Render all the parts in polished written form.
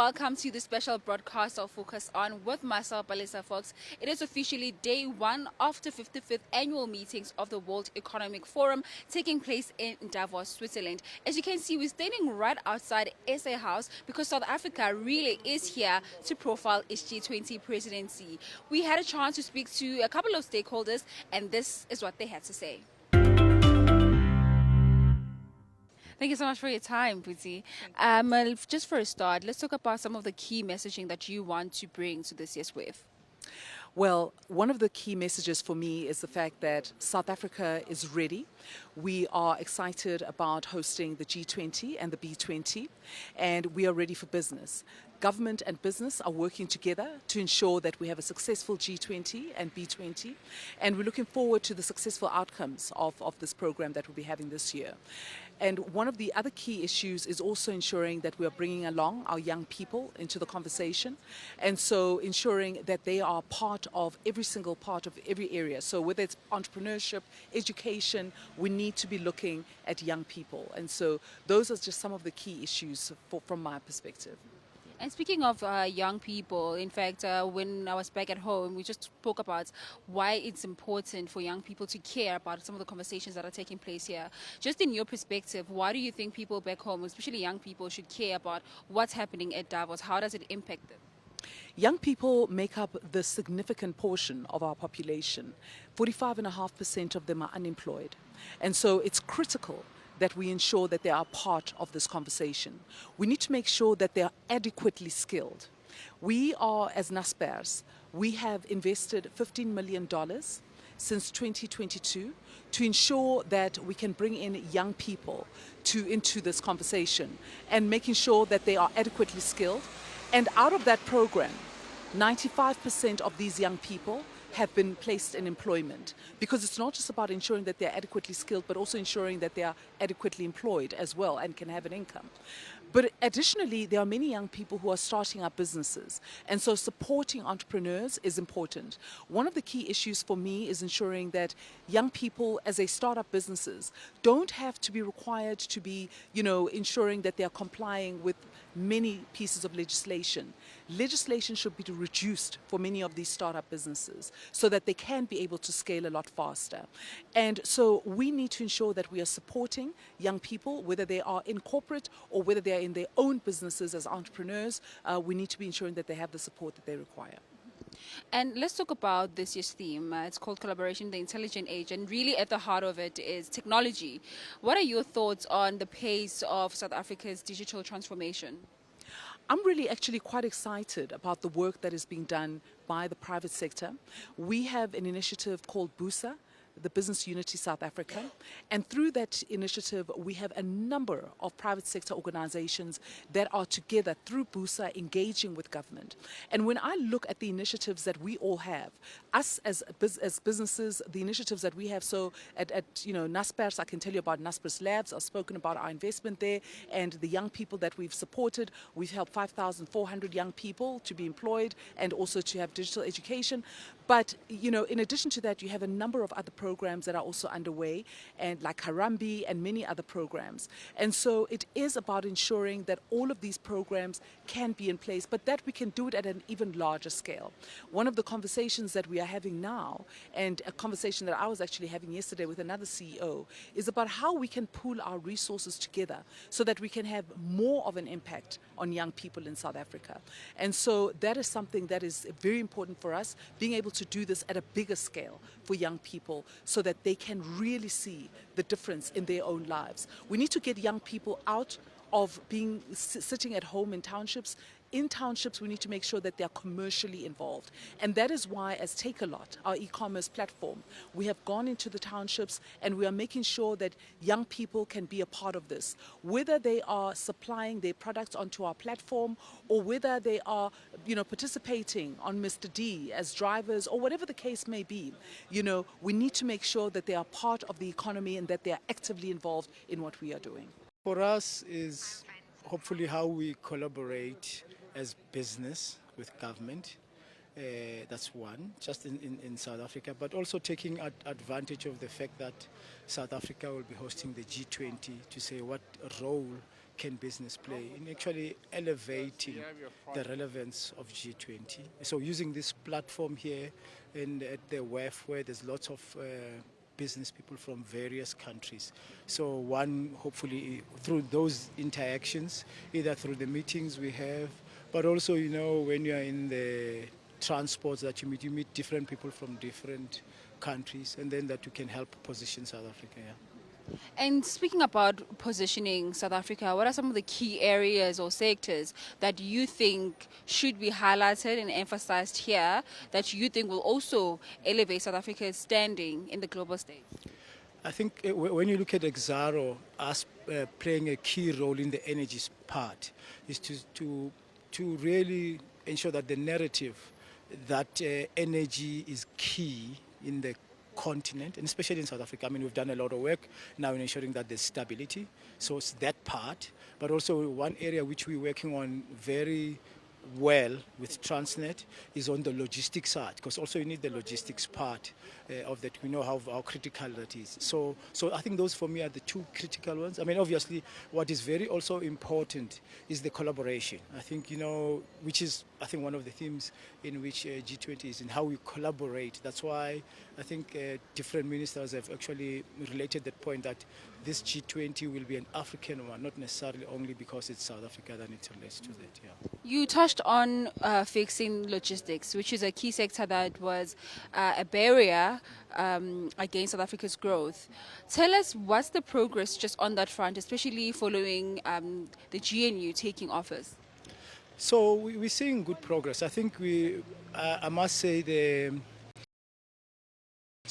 welcome to the special broadcast of Focus On with myself, Balisa Fox. It is officially day one of the 55th annual meetings of the World Economic Forum taking place in Davos, Switzerland. As you can see, we're standing right outside SA House because South Africa really is here to profile its G20 presidency. We had a chance to speak to a couple of stakeholders, and this is what they had to say. Thank you so much for your time, Puti. Just for a start, let's talk about some of the key messaging that you want to bring to this year's wave. Well, one of the key messages for me is the fact that South Africa is ready. We are excited about hosting the G20 and the B20, and we are ready for business. Government and business are working together to ensure that we have a successful G20 and B20, and we're looking forward to the successful outcomes of this program that we'll be having this year. And one of the other key issues is also ensuring that we are bringing along our young people into the conversation, and so ensuring that they are part of every single part of every area. So whether it's entrepreneurship, education, we need to be looking at young people. And so those are just some of the key issues from my perspective. And speaking of young people, in fact, when I was back at home, we just spoke about why it's important for young people to care about some of the conversations that are taking place here. Just in your perspective, why do you think people back home, especially young people, should care about what's happening at Davos? How does it impact them? Young people make up the significant portion of our population. 45.5% of them are unemployed. And so it's critical that we ensure that they are part of this conversation. We need to make sure that they are adequately skilled. We are, as NASPERS, we have invested $15 million since 2022 to ensure that we can bring in young people into this conversation and making sure that they are adequately skilled. And out of that program, 95% of these young people have been placed in employment, because it's not just about ensuring that they're adequately skilled, but also ensuring that they are adequately employed as well and can have an income. But additionally, there are many young people who are starting up businesses, and so supporting entrepreneurs is important. One of the key issues for me is ensuring that young people, as they start up businesses, don't have to be required to be, ensuring that they are complying with many pieces of legislation. Legislation should be reduced for many of these startup businesses so that they can be able to scale a lot faster. And so we need to ensure that we are supporting young people, whether they are in corporate or whether they are in their own businesses as entrepreneurs. We need to be ensuring that they have the support that they require. And let's talk about this year's theme. It's called Collaboration, the Intelligent Age, and really at the heart of it is technology. What are your thoughts on the pace of South Africa's digital transformation? I'm really actually quite excited about the work that is being done by the private sector. We have an initiative called BUSA, the Business Unity South Africa, and through that initiative we have a number of private sector organizations that are together through BUSA engaging with government. And when I look at the initiatives that we all have, us as businesses, the initiatives that we have, so at NASPERS, I can tell you about NASPERS Labs. I've spoken about our investment there and the young people that we've supported. We've helped 5,400 young people to be employed and also to have digital education. But, in addition to that, you have a number of other programs that are also underway, and like Harambe and many other programs. And so it is about ensuring that all of these programs can be in place, but that we can do it at an even larger scale. One of the conversations that we are having now, and a conversation that I was actually having yesterday with another CEO, is about how we can pool our resources together so that we can have more of an impact on young people in South Africa. And so that is something that is very important for us, being able to do this at a bigger scale for young people so that they can really see the difference in their own lives. We need to get young people out of being sitting at home in townships. In townships, we need to make sure that they are commercially involved. And that is why, as Take a Lot, our e-commerce platform, we have gone into the townships and we are making sure that young people can be a part of this. Whether they are supplying their products onto our platform or whether they are, participating on Mr. D as drivers or whatever the case may be, we need to make sure that they are part of the economy and that they are actively involved in what we are doing. For us is hopefully how we collaborate as business with government. That's one, just in South Africa, but also taking advantage of the fact that South Africa will be hosting the G20 to say what role can business play in actually elevating the relevance of G20. So using this platform here and at the WEF, where there's lots of business people from various countries. So one, hopefully through those interactions, either through the meetings we have, but also, you know, when you're in the transports that you meet different people from different countries, and then that you can help position South Africa. Yeah. And speaking about positioning South Africa, what are some of the key areas or sectors that you think should be highlighted and emphasized here that you think will also elevate South Africa's standing in the global stage? I think when you look at Exxaro as playing a key role in the energy part, is to really ensure that the narrative that energy is key in the continent, and especially in South Africa. I mean, we've done a lot of work now in ensuring that there's stability. So it's that part, but also one area which we're working on very well with Transnet is on the logistics side, because also you need the logistics part of that. We know how critical that is. So I think those for me are the two critical ones. I mean, obviously, what is very also important is the collaboration. I think, you know, which is, I think, one of the themes in which G20 is, in how we collaborate. That's why I think different ministers have actually related that point that this G20 will be an African one, not necessarily only because it's South Africa that it relates to that. Yeah. You touched on fixing logistics, which is a key sector that was a barrier against South Africa's growth. Tell us what's the progress just on that front, especially following the GNU taking office? So we're seeing good progress. I think I must say the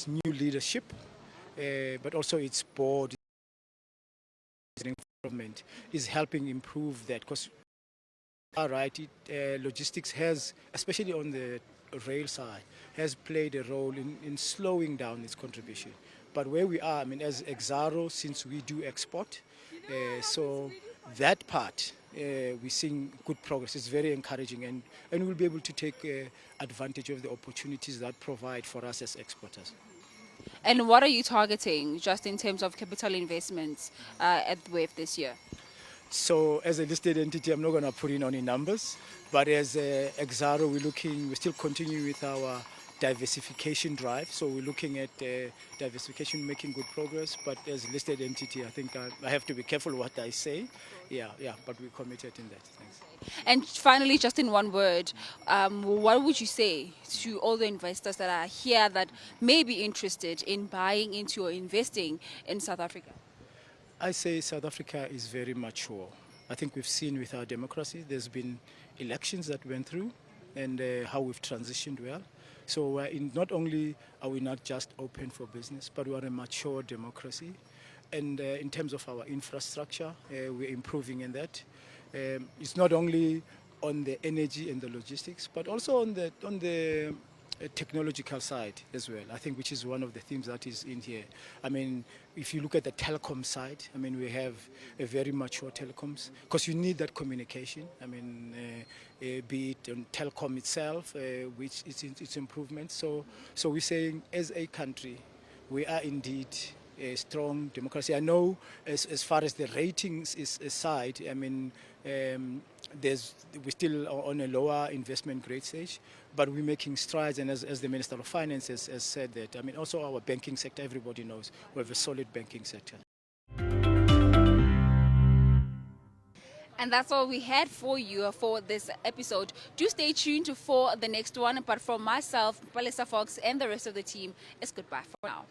new leadership, but also its board government is helping improve that, because logistics has, especially on the rail side, has played a role in slowing down its contribution. But where we are, I mean, as Exxaro, since we do export, so that part, we're seeing good progress. It's very encouraging, and we'll be able to take advantage of the opportunities that provide for us as exporters. And what are you targeting just in terms of capital investments at WEF this year? So as a listed entity, I'm not going to put in any numbers, but as Exxaro, we're still continuing with our diversification drive. So we're looking at diversification, making good progress. But as a listed entity, I think I have to be careful what I say. Yeah, but we're committed in that. Thanks. And finally, just in one word, what would you say to all the investors that are here that may be interested in buying into or investing in South Africa? I say South Africa is very mature. I think we've seen with our democracy, there's been elections that went through and how we've transitioned well. So not only are we not just open for business, but we are a mature democracy. And in terms of our infrastructure, we're improving in that. It's not only on the energy and the logistics, but also on the technological side as well, I think, which is one of the themes that is in here. I mean, if you look at the telecom side, I mean, we have a very mature telecoms, because you need that communication. I mean, be it on telecom itself, which is its improvement. So we're saying, as a country, we are indeed a strong democracy. I know as far as the ratings is aside, I mean, we're still on a lower investment grade stage, but we're making strides. And as the Minister of Finance has said that, I mean, also our banking sector, everybody knows we have a solid banking sector. And that's all we had for you for this episode. Do stay tuned for the next one. But from myself, Palisa Fox, and the rest of the team, it's goodbye for now.